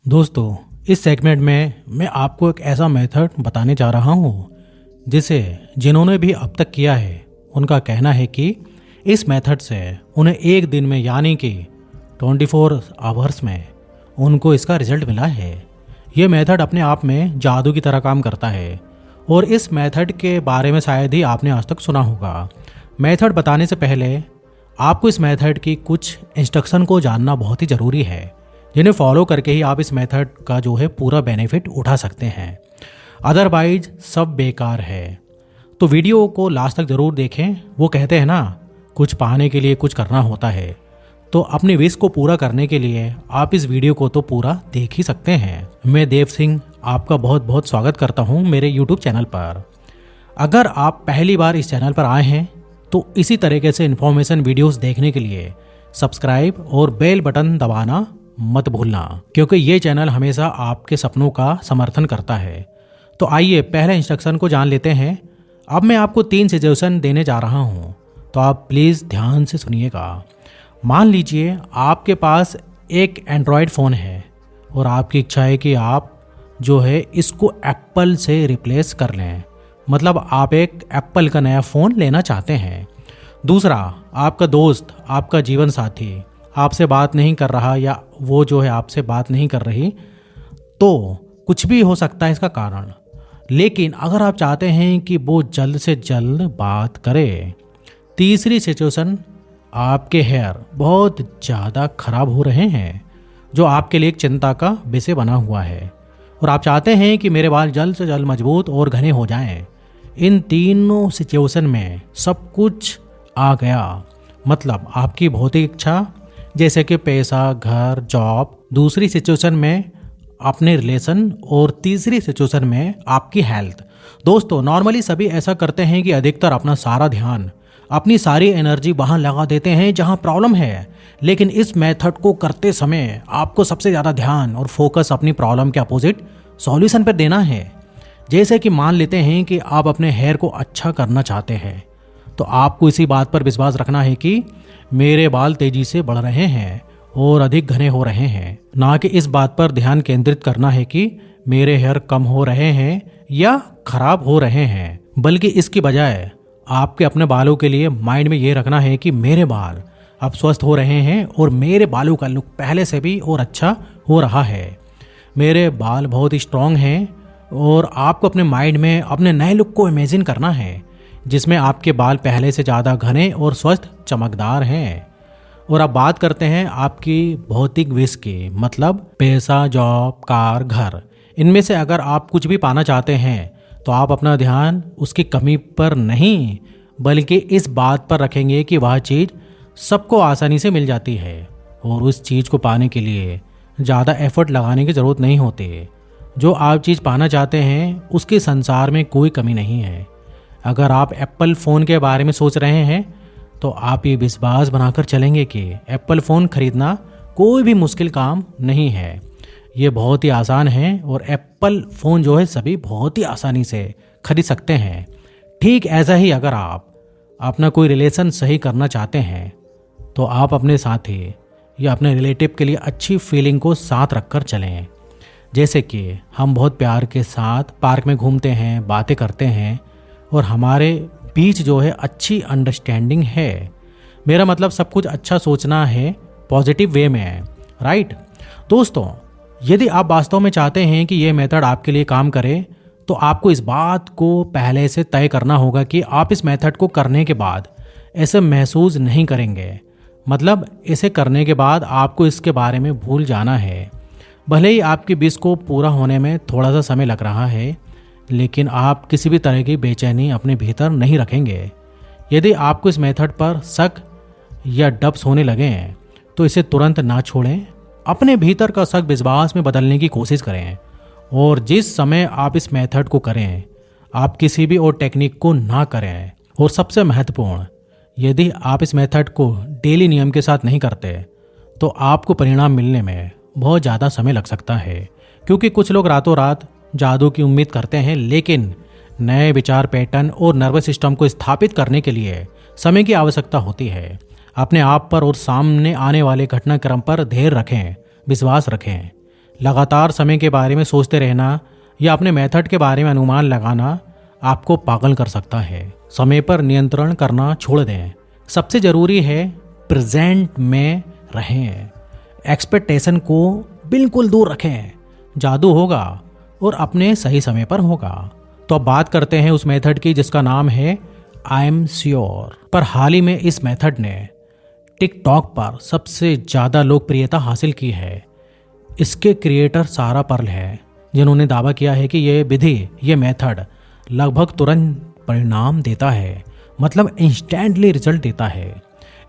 दोस्तों, इस सेगमेंट में मैं आपको एक ऐसा मेथड बताने जा रहा हूँ जिसे जिन्होंने भी अब तक किया है उनका कहना है कि इस मेथड से उन्हें एक दिन में यानी कि 24 आवर्स में उनको इसका रिजल्ट मिला है। ये मेथड अपने आप में जादू की तरह काम करता है और इस मेथड के बारे में शायद ही आपने आज तक सुना होगा। मेथड बताने से पहले आपको इस मेथड की कुछ इंस्ट्रक्शन को जानना बहुत ही ज़रूरी है, जिन्हें फॉलो करके ही आप इस मेथड का जो है पूरा बेनिफिट उठा सकते हैं। अदरवाइज सब बेकार है। तो वीडियो को लास्ट तक ज़रूर देखें। वो कहते हैं ना, कुछ पाने के लिए कुछ करना होता है। तो अपनी विश को पूरा करने के लिए आप इस वीडियो को तो पूरा देख ही सकते हैं। मैं देव सिंह आपका बहुत बहुत स्वागत करता हूं मेरे YouTube चैनल पर। अगर आप पहली बार इस चैनल पर आए हैं तो इसी तरीके से इन्फॉर्मेशन वीडियोस देखने के लिए सब्सक्राइब और बेल बटन दबाना मत भूलना, क्योंकि ये चैनल हमेशा आपके सपनों का समर्थन करता है। तो आइए पहले इंस्ट्रक्शन को जान लेते हैं। अब मैं आपको 3 सजेशन देने जा रहा हूँ, तो आप प्लीज़ ध्यान से सुनिएगा। मान लीजिए आपके पास एक एंड्रॉयड फ़ोन है और आपकी इच्छा है कि आप जो है इसको एप्पल से रिप्लेस कर लें, मतलब आप एक एप्पल का नया फ़ोन लेना चाहते हैं। दूसरा, आपका दोस्त, आपका जीवन साथी आपसे बात नहीं कर रहा या वो जो है आपसे बात नहीं कर रही, तो कुछ भी हो सकता है इसका कारण। लेकिन अगर आप चाहते हैं कि वो जल्द से जल्द बात करे। तीसरी सिचुएशन, आपके हेयर बहुत ज़्यादा खराब हो रहे हैं, जो आपके लिए एक चिंता का विषय बना हुआ है और आप चाहते हैं कि मेरे बाल जल्द से जल्द मजबूत और घने हो जाएं। इन तीनों सिचुएशन में सब कुछ आ गया, मतलब आपकी भौतिक इच्छा जैसे कि पैसा, घर, जॉब। दूसरी सिचुएशन में अपने रिलेशन और तीसरी सिचुएशन में आपकी हेल्थ। दोस्तों, नॉर्मली सभी ऐसा करते हैं कि अधिकतर अपना सारा ध्यान, अपनी सारी एनर्जी वहां लगा देते हैं जहां प्रॉब्लम है। लेकिन इस मेथड को करते समय आपको सबसे ज़्यादा ध्यान और फोकस अपनी प्रॉब्लम के अपोजिट सॉल्यूशन पर देना है। जैसे कि मान लेते हैं कि आप अपने हेयर को अच्छा करना चाहते हैं, तो आपको इसी बात पर विश्वास रखना है कि मेरे बाल तेजी से बढ़ रहे हैं और अधिक घने हो रहे हैं, ना कि इस बात पर ध्यान केंद्रित करना है कि मेरे हेयर कम हो रहे हैं या खराब हो रहे हैं। बल्कि इसकी बजाय आपके अपने बालों के लिए माइंड में ये रखना है कि मेरे बाल अब स्वस्थ हो रहे हैं और मेरे बालों का लुक पहले से भी और अच्छा हो रहा है। मेरे बाल बहुत ही स्ट्रांग हैं और आपको अपने माइंड में अपने नए लुक को इमेजिन करना है, जिसमें आपके बाल पहले से ज़्यादा घने और स्वस्थ चमकदार हैं। और अब बात करते हैं आपकी भौतिक विश की, मतलब पैसा, जॉब, कार, घर। इनमें से अगर आप कुछ भी पाना चाहते हैं तो आप अपना ध्यान उसकी कमी पर नहीं, बल्कि इस बात पर रखेंगे कि वह चीज़ सबको आसानी से मिल जाती है और उस चीज़ को पाने के लिए ज़्यादा एफर्ट लगाने की ज़रूरत नहीं होती। जो आप चीज़ पाना चाहते हैं उसके संसार में कोई कमी नहीं है। अगर आप एप्पल फ़ोन के बारे में सोच रहे हैं तो आप ये विश्वास बनाकर चलेंगे कि एप्पल फ़ोन खरीदना कोई भी मुश्किल काम नहीं है। ये बहुत ही आसान है और एप्पल फ़ोन जो है सभी बहुत ही आसानी से खरीद सकते हैं। ठीक ऐसा ही अगर आप अपना कोई रिलेशन सही करना चाहते हैं तो आप अपने साथी या अपने रिलेटिव के लिए अच्छी फीलिंग को साथ रखकर चलें। जैसे कि हम बहुत प्यार के साथ पार्क में घूमते हैं, बातें करते हैं और हमारे बीच जो है अच्छी अंडरस्टैंडिंग है। मेरा मतलब सब कुछ अच्छा सोचना है, पॉजिटिव वे में है, राइट? दोस्तों, यदि आप वास्तव में चाहते हैं कि ये मेथड आपके लिए काम करे तो आपको इस बात को पहले से तय करना होगा कि आप इस मेथड को करने के बाद ऐसे महसूस नहीं करेंगे। मतलब इसे करने के बाद आपको इसके बारे में भूल जाना है। भले ही आपकी विश को पूरा होने में थोड़ा सा समय लग रहा है, लेकिन आप किसी भी तरह की बेचैनी अपने भीतर नहीं रखेंगे। यदि आपको इस मेथड पर शक या डब्स होने लगे हैं तो इसे तुरंत ना छोड़ें। अपने भीतर का शक विश्वास में बदलने की कोशिश करें और जिस समय आप इस मेथड को करें, आप किसी भी और टेक्निक को ना करें। और सबसे महत्वपूर्ण, यदि आप इस मेथड को डेली नियम के साथ नहीं करते तो आपको परिणाम मिलने में बहुत ज़्यादा समय लग सकता है, क्योंकि कुछ लोग रातों रात जादू की उम्मीद करते हैं, लेकिन नए विचार पैटर्न और नर्वस सिस्टम को स्थापित करने के लिए समय की आवश्यकता होती है। अपने आप पर और सामने आने वाले घटनाक्रम पर धैर्य रखें, विश्वास रखें, लगातार समय के बारे में सोचते रहना या अपने मेथड के बारे में अनुमान लगाना आपको पागल कर सकता है। समय पर नियंत्रण करना छोड़ दें। सबसे ज़रूरी है प्रेजेंट में रहें। एक्सपेक्टेशन को बिल्कुल दूर रखें। जादू होगा और अपने सही समय पर होगा। तो अब बात करते हैं उस मेथड की जिसका नाम है आई एम श्योर। पर हाल ही में इस मेथड ने टिकटॉक पर सबसे ज़्यादा लोकप्रियता हासिल की है। इसके क्रिएटर सारा पर्ल है, जिन्होंने दावा किया है कि ये मेथड लगभग तुरंत परिणाम देता है, मतलब इंस्टेंटली रिजल्ट देता है।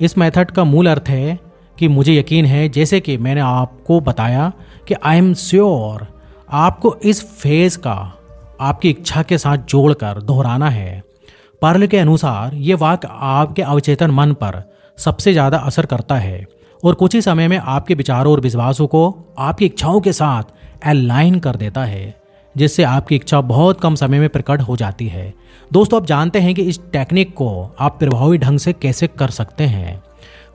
इस मेथड का मूल अर्थ है कि मुझे यकीन है, जैसे कि मैंने आपको बताया कि आई एम श्योर। आपको इस फेज का आपकी इच्छा के साथ जोड़कर दोहराना है। पर्ल के अनुसार ये वाक्य आपके अवचेतन मन पर सबसे ज़्यादा असर करता है और कुछ ही समय में आपके विचारों और विश्वासों को आपकी इच्छाओं के साथ अलाइन कर देता है, जिससे आपकी इच्छा बहुत कम समय में प्रकट हो जाती है। दोस्तों, आप जानते हैं कि इस टेक्निक को आप प्रभावी ढंग से कैसे कर सकते हैं।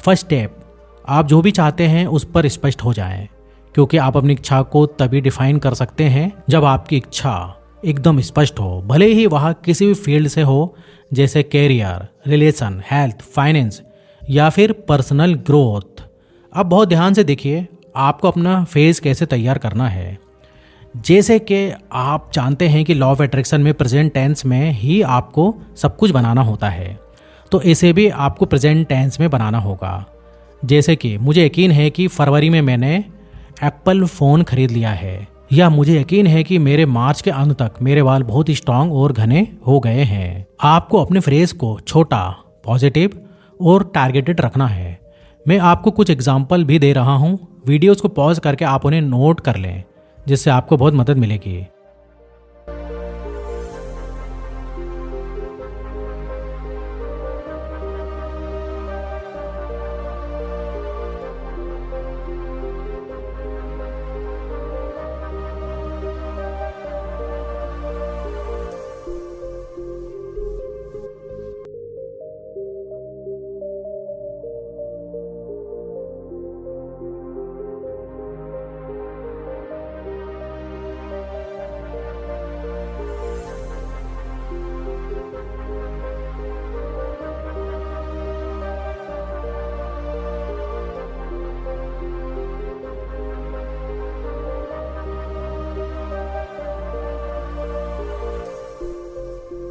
फर्स्ट स्टेप, आप जो भी चाहते हैं उस पर स्पष्ट हो जाएं, क्योंकि आप अपनी इच्छा को तभी डिफाइन कर सकते हैं जब आपकी इच्छा एकदम स्पष्ट हो, भले ही वह किसी भी फील्ड से हो, जैसे कैरियर, रिलेशन, हेल्थ, फाइनेंस या फिर पर्सनल ग्रोथ। अब बहुत ध्यान से देखिए आपको अपना फेज कैसे तैयार करना है। जैसे कि आप जानते हैं कि लॉ ऑफ अट्रैक्शन में प्रेजेंट टेंस में ही आपको सब कुछ बनाना होता है, तो इसे भी आपको प्रेजेंट टेंस में बनाना होगा। जैसे कि मुझे यकीन है कि फरवरी में मैंने एप्पल फ़ोन खरीद लिया है, या मुझे यकीन है कि मेरे मार्च के अंत तक मेरे बाल बहुत ही स्ट्रांग और घने हो गए हैं। आपको अपने फ्रेज को छोटा, पॉजिटिव और टारगेटेड रखना है। मैं आपको कुछ एग्जाम्पल भी दे रहा हूँ। वीडियोस को पॉज करके आप उन्हें नोट कर लें, जिससे आपको बहुत मदद मिलेगी।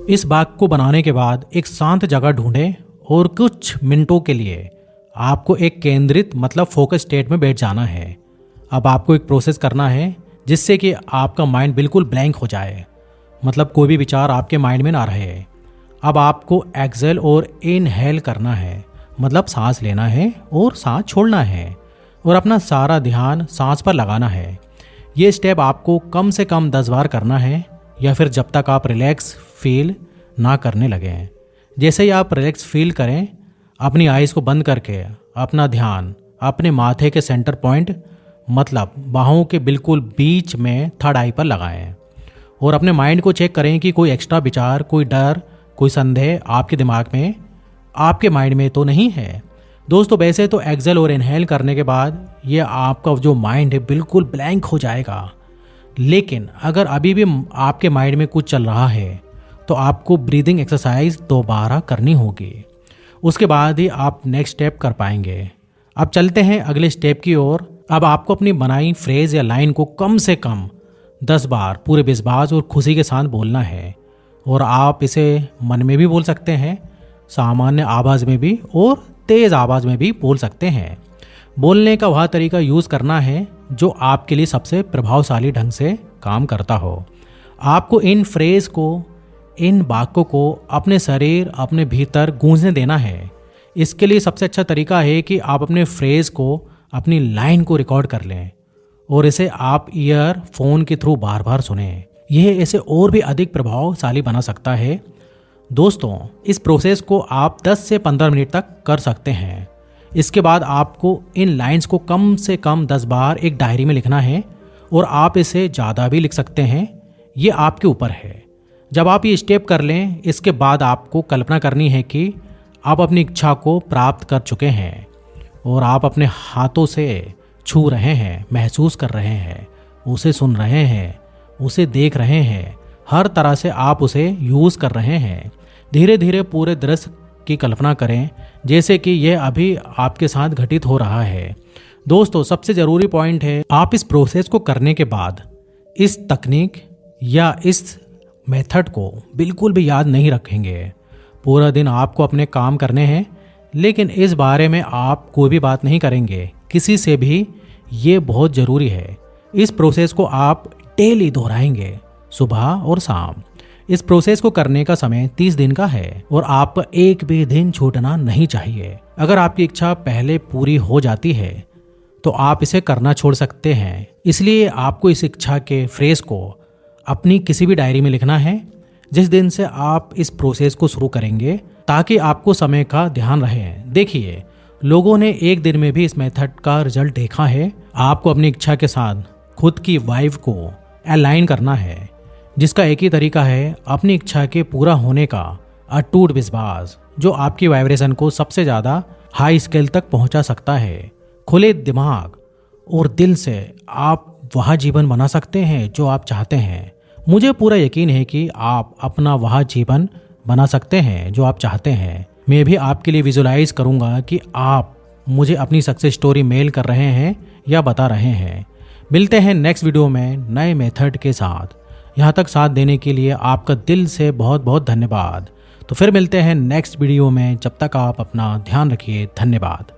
इस वाक्य को बनाने के बाद एक शांत जगह ढूंढें और कुछ मिनटों के लिए आपको एक केंद्रित मतलब फोकस स्टेट में बैठ जाना है। अब आपको एक प्रोसेस करना है जिससे कि आपका माइंड बिल्कुल ब्लैंक हो जाए, मतलब कोई भी विचार आपके माइंड में ना रहे। अब आपको एक्सेल और इनहेल करना है, मतलब सांस लेना है और सांस छोड़ना है, और अपना सारा ध्यान सांस पर लगाना है। ये स्टेप आपको कम से कम 10 बार करना है, या फिर जब तक आप रिलैक्स फील ना करने लगें। जैसे ही आप रिलैक्स फील करें, अपनी आइज़ को बंद करके अपना ध्यान अपने माथे के सेंटर पॉइंट, मतलब बाहों के बिल्कुल बीच में थर्ड आई पर लगाएं, और अपने माइंड को चेक करें कि कोई एक्स्ट्रा विचार, कोई डर, कोई संदेह आपके दिमाग में, आपके माइंड में तो नहीं है। दोस्तों, वैसे तो एक्सेल और इनहेल करने के बाद ये आपका जो माइंड है बिल्कुल ब्लैंक हो जाएगा, लेकिन अगर अभी भी आपके माइंड में कुछ चल रहा है तो आपको ब्रीदिंग एक्सरसाइज दोबारा करनी होगी। उसके बाद ही आप नेक्स्ट स्टेप कर पाएंगे। अब चलते हैं अगले स्टेप की ओर। अब आपको अपनी बनाई फ्रेज या लाइन को कम से कम 10 बार पूरे विश्वास और खुशी के साथ बोलना है, और आप इसे मन में भी बोल सकते हैं, सामान्य आवाज़ में भी और तेज़ आवाज़ में भी बोल सकते हैं। बोलने का वह तरीका यूज़ करना है जो आपके लिए सबसे प्रभावशाली ढंग से काम करता हो। आपको इन फ्रेज को, इन वाक्यों को अपने शरीर, अपने भीतर गूंजने देना है। इसके लिए सबसे अच्छा तरीका है कि आप अपने फ्रेज को, अपनी लाइन को रिकॉर्ड कर लें और इसे आप ईयरफोन के थ्रू बार बार सुनें। यह इसे और भी अधिक प्रभावशाली बना सकता है। दोस्तों, इस प्रोसेस को आप 10 से 15 मिनट तक कर सकते हैं। इसके बाद आपको इन लाइंस को कम से कम 10 बार एक डायरी में लिखना है, और आप इसे ज़्यादा भी लिख सकते हैं, ये आपके ऊपर है। जब आप ये स्टेप कर लें, इसके बाद आपको कल्पना करनी है कि आप अपनी इच्छा को प्राप्त कर चुके हैं और आप अपने हाथों से छू रहे हैं, महसूस कर रहे हैं, उसे सुन रहे हैं, उसे देख रहे हैं, हर तरह से आप उसे यूज़ कर रहे हैं। धीरे धीरे पूरे दृश्य की कल्पना करें जैसे कि यह अभी आपके साथ घटित हो रहा है। दोस्तों, सबसे ज़रूरी पॉइंट है, आप इस प्रोसेस को करने के बाद इस तकनीक या इस मेथड को बिल्कुल भी याद नहीं रखेंगे। पूरा दिन आपको अपने काम करने हैं, लेकिन इस बारे में आप कोई भी बात नहीं करेंगे किसी से भी। ये बहुत ज़रूरी है। इस प्रोसेस को आप डेली दोहराएंगे, सुबह और शाम। इस प्रोसेस को करने का समय 30 दिन का है और आपका एक भी दिन छूटना नहीं चाहिए। अगर आपकी इच्छा पहले पूरी हो जाती है तो आप इसे करना छोड़ सकते हैं। इसलिए आपको इस इच्छा के फ्रेज को अपनी किसी भी डायरी में लिखना है जिस दिन से आप इस प्रोसेस को शुरू करेंगे, ताकि आपको समय का ध्यान रहे। देखिए, लोगों ने एक दिन में भी इस मेथड का रिजल्ट देखा है। आपको अपनी इच्छा के साथ खुद की वाइब को अलाइन करना है, जिसका एक ही तरीका है अपनी इच्छा के पूरा होने का अटूट विश्वास, जो आपकी वाइब्रेशन को सबसे ज़्यादा हाई स्केल तक पहुंचा सकता है। खुले दिमाग और दिल से आप वह जीवन बना सकते हैं जो आप चाहते हैं। मुझे पूरा यकीन है कि आप अपना वह जीवन बना सकते हैं जो आप चाहते हैं। मैं भी आपके लिए विजुलाइज करूंगा कि आप मुझे अपनी सक्सेस स्टोरी मेल कर रहे हैं या बता रहे हैं। मिलते हैं नेक्स्ट वीडियो में नए मेथड के साथ। यहाँ तक साथ देने के लिए आपका दिल से बहुत बहुत धन्यवाद। तो फिर मिलते हैं नेक्स्ट वीडियो में। जब तक आप अपना ध्यान रखिए। धन्यवाद।